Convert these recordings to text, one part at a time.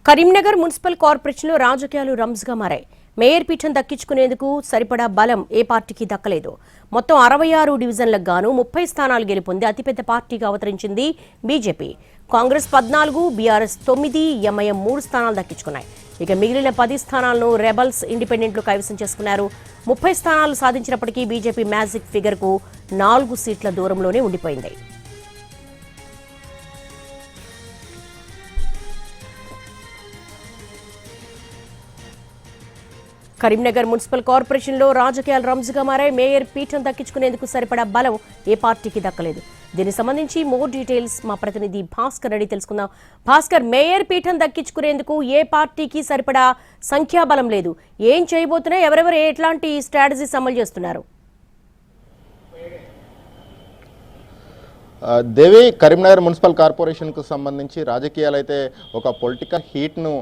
Karimnagar municipal కార్పొరేషన్లో రాజకీయాలు రంజ్గా మారాయి. మేయర్ పీఠం దక్కించుకునేందుకు సరిపడా బలం ఏ పార్టీకి దక్కలేదు. మొత్తం 66 డివిజన్లకు గాను 30 స్థానాలు గెలుపొంది అతిపెద్ద పార్టీగా అవతరించింది బీజేపీ. కాంగ్రెస్ 14, బీఆర్ఎస్ 9, ఎంఐఎం 3 స్థానాలు దక్కించుకున్నాయి. ఇక మిగిలిన 10 స్థానాలను రెబల్స్, ఇండిపెండెంట్లు కైవసం చేసుకున్నారు. 30 స్థానాలు సాధించినప్పటికీ బీజేపీ మ్యాజిక్ ఫిగర్కు 4 సీట్ల దూరంలోనే ఉండిపోయింది. కరీంనగర్ మున్సిపల్ కార్పొరేషన్లో రాజకీయాలు రంజ్గా మారాయి. మేయర్ పీఠం దక్కించుకునేందుకు సరిపడా బలం ఏ పార్టీకి దక్కలేదు. దీనికి సంబంధించి మోర్ డీటెయిల్స్ మా ప్రతినిధి భాస్కర్ రెడ్డి తెలుసుకుందాం. భాస్కర్, మేయర్ పీఠం దక్కించుకునేందుకు ఏ పార్టీకి సరిపడా సంఖ్యాబలం లేదు. ఏం చేయబోతున్నాయి, ఎవరెవరు ఎట్లాంటి స్ట్రాటజీస్ అమలు చేస్తున్నారు? దేవి, కరీంనగర్ మున్సిపల్ కార్పొరేషన్కు సంబంధించి రాజకీయాలు అయితే ఒక పొలిటికల్ హీట్ను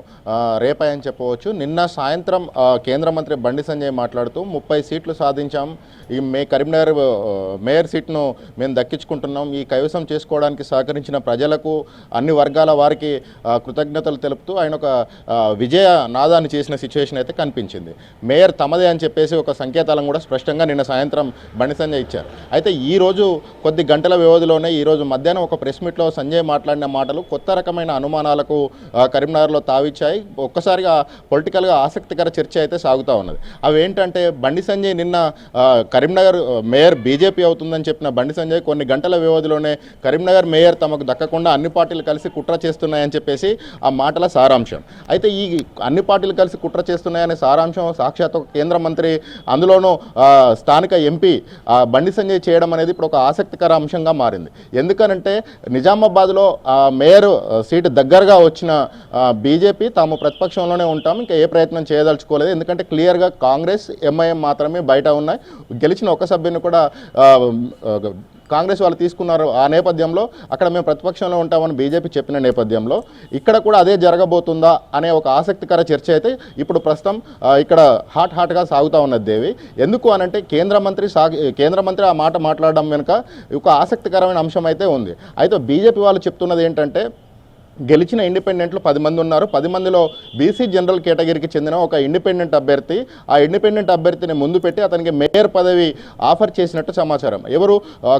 రేపాయని చెప్పవచ్చు. నిన్న సాయంత్రం కేంద్ర మంత్రి బండి సంజయ్ మాట్లాడుతూ 30 సీట్లు సాధించాం, ఈ కరీంనగర్ మేయర్ సీట్ను మేము దక్కించుకుంటున్నాం, ఈ కైవసం చేసుకోవడానికి సహకరించిన ప్రజలకు, అన్ని వర్గాల వారికి కృతజ్ఞతలు తెలుపుతూ ఆయన ఒక విజయ నాదాన్ని చేసిన సిచ్యువేషన్ అయితే కనిపించింది. మేయర్ తమదే అని చెప్పేసి ఒక సంకేతాలను కూడా స్పష్టంగా నిన్న సాయంత్రం బండి సంజయ్ ఇచ్చారు. అయితే ఈరోజు కొద్ది గంటల వ్యవధిలోనే ఈరోజు మధ్యాహ్నం ఒక ప్రెస్ మీట్లో సంజయ్ మాట్లాడిన మాటలు కొత్త రకమైన అనుమానాలకు కరీంనగర్లో తావిచ్చాయి. ఒక్కసారిగా పొలిటికల్గా ఆసక్తికర చర్చ అయితే సాగుతూ ఉన్నది. అవి ఏంటంటే, బండి సంజయ్ నిన్న కరీంనగర్ మేయర్ బీజేపీ అవుతుందని చెప్పిన బండి సంజయ్ కొన్ని గంటల వ్యవధిలోనే కరీంనగర్ మేయర్ తమకు దక్కకుండా అన్ని పార్టీలు కలిసి కుట్ర చేస్తున్నాయని చెప్పేసి ఆ మాటల సారాంశం. అయితే ఈ అన్ని పార్టీలు కలిసి కుట్ర చేస్తున్నాయనే సారాంశం సాక్షాత్ కేంద్ర మంత్రి, అందులోనూ స్థానిక ఎంపీ బండి సంజయ్ చేయడం అనేది ఇప్పుడు ఒక ఆసక్తికర అంశంగా మారింది. ఎందుకనంటే, నిజామాబాద్లో మేయర్ సీటు దగ్గరగా వచ్చిన బీజేపీ తాము ప్రతిపక్షంలోనే ఉంటాం, ఇంకా ఏ ప్రయత్నం చేయదలుచుకోలేదు. ఎందుకంటే క్లియర్గా కాంగ్రెస్, ఎంఐఎం మాత్రమే బయట ఉన్నాయి. గెలిచిన ఒక సభ్యుని కూడా కాంగ్రెస్ వాళ్ళు తీసుకున్నారు. ఆ నేపథ్యంలో అక్కడ మేము ప్రతిపక్షంలో ఉంటామని బీజేపీ చెప్పిన నేపథ్యంలో ఇక్కడ కూడా అదే జరగబోతుందా అనే ఒక ఆసక్తికర చర్చ అయితే ఇప్పుడు ప్రస్తుతం ఇక్కడ హాట్గా సాగుతూ ఉన్నది. దేవి, ఎందుకు అనంటే కేంద్ర మంత్రి ఆ మాట మాట్లాడడం వెనుక ఒక ఆసక్తికరమైన అంశం అయితే ఉంది. అయితే బీజేపీ వాళ్ళు చెప్తున్నది ఏంటంటే, గెలిచిన ఇండిపెండెంట్లు 10 మంది ఉన్నారు. 10 మందిలో బీసీ జనరల్ కేటగిరీకి చెందిన ఒక ఇండిపెండెంట్ అభ్యర్థి, ఆ ఇండిపెండెంట్ అభ్యర్థిని ముందు పెట్టి అతనికి మేయర్ పదవి ఆఫర్ చేసినట్టు సమాచారం. ఎవరు?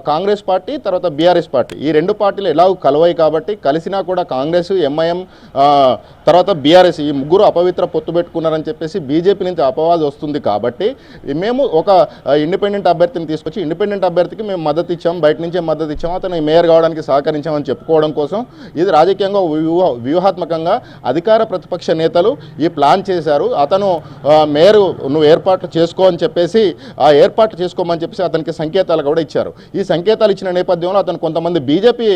కాంగ్రెస్ పార్టీ, తర్వాత బీఆర్ఎస్ పార్టీ. ఈ రెండు పార్టీలు ఎలాగో కలవాయి కాబట్టి, కలిసినా కూడా కాంగ్రెస్, ఎంఐఎం, తర్వాత బీఆర్ఎస్ ఈ ముగ్గురు అపవిత్ర పొత్తు పెట్టుకున్నారని చెప్పేసి బీజేపీ నుంచి అపవాదు వస్తుంది. కాబట్టి మేము ఒక ఇండిపెండెంట్ అభ్యర్థిని తీసుకొచ్చి, ఇండిపెండెంట్ అభ్యర్థికి మేము మద్దతు ఇచ్చాం, బయట నుంచే మద్దతు ఇచ్చాము, అతను మేయర్ కావడానికి సహకరించామని చెప్పుకోవడం కోసం ఇది రాజకీయంగా వ్యూహాత్మకంగా అధికార ప్రతిపక్ష నేతలు ఈ ప్లాన్ చేశారు. అతను మేయరు నువ్వు ఏర్పాట్లు చేసుకో అని చెప్పేసి, ఆ ఏర్పాట్లు చేసుకోమని చెప్పేసి అతనికి సంకేతాలు కూడా ఇచ్చారు. ఈ సంకేతాలు ఇచ్చిన నేపథ్యంలో అతను కొంతమంది బీజేపీ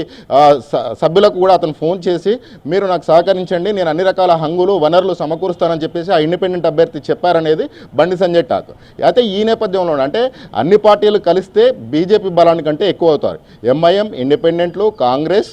సభ్యులకు కూడా అతను ఫోన్ చేసి, మీరు నాకు సహకరించండి, నేను అన్ని రకాల హంగులు వనరులు సమకూరుస్తానని చెప్పేసి ఆ ఇండిపెండెంట్ అభ్యర్థి చెప్పారనేది బండి సంజయ్ టాక్. అయితే ఈ నేపథ్యంలో అంటే అన్ని పార్టీలు కలిస్తే బీజేపీ బలానికంటే ఎక్కువ అవుతారు. ఎంఐఎం, ఇండిపెండెంట్లు, కాంగ్రెస్,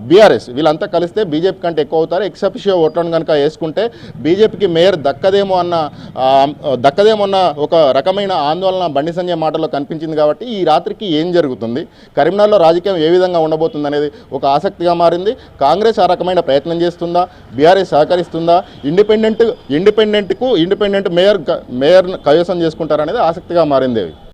బీఆర్ఎస్ వీళ్ళంతా కలిస్తే బీజేపీ కంటే ఎక్కువ అవుతారు. ఎక్సెప్షియో ఓట్లను కనుక వేసుకుంటే బీజేపీకి మేయర్ దక్కదేమో అన్న ఒక రకమైన ఆందోళన బండి సంజయ్ మాటల్లో కనిపించింది. కాబట్టి ఈ రాత్రికి ఏం జరుగుతుంది, కరీంనగర్లో రాజకీయం ఏ విధంగా ఉండబోతుంది అనేది ఒక ఆసక్తిగా మారింది. కాంగ్రెస్ ఆ రకమైన ప్రయత్నం చేస్తుందా, బీఆర్ఎస్ సహకరిస్తుందా, ఇండిపెండెంట్ మేయర్ కైవసం చేసుకుంటారనేది ఆసక్తిగా మారింది.